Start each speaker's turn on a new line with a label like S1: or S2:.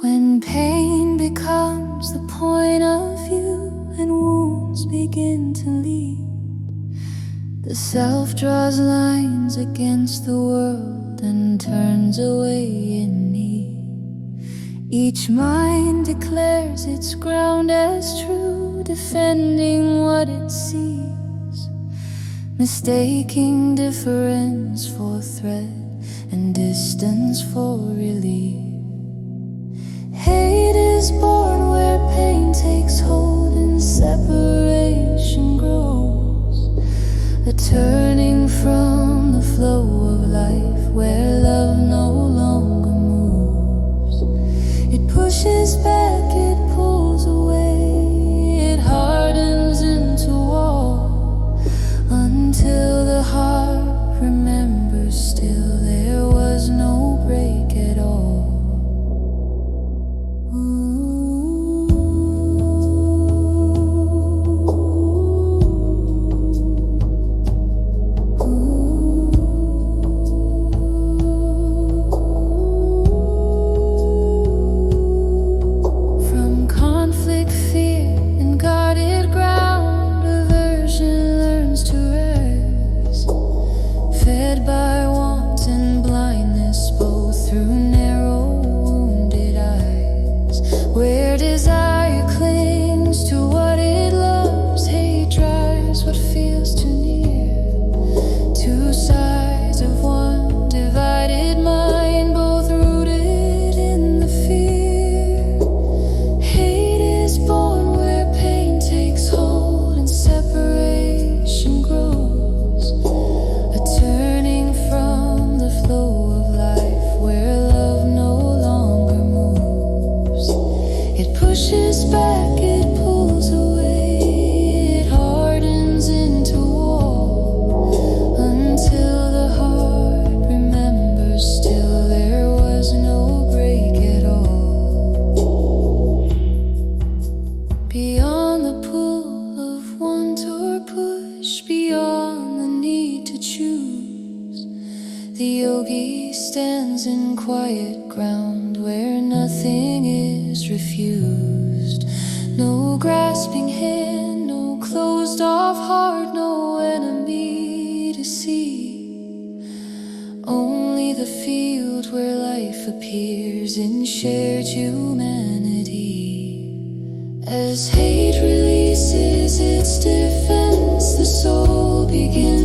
S1: When pain becomes the point of view and wounds begin to lead, the self draws lines against the world and turns away in need. Each mind declares its ground as true, defending what it sees, mistaking difference for threat and distance for relief. Hate is born where pain takes hold and separation grows, a turning from the flow of life where love no longer moves. It pushes back, it pulls away, it hardens into wall, until the heart remembers still there was no break at all. Where desire clings to what it loves, hate drives what feels too near. Two sides of one divided mind, both rooted in the fear. Hate is born where pain takes hold and separation grows, a turning from the flow of life where love no longer moves. It pushes back, it pulls away, it hardens into wall, until the heart remembers still there was no break at all. Beyond the pull of want or push, beyond the need to choose, the yogi stands in quiet ground where nothing is refused. No grasping hand, no closed off heart, no enemy to see. Only the field where life appears in shared humanity. As hate releases its defense, the soul begins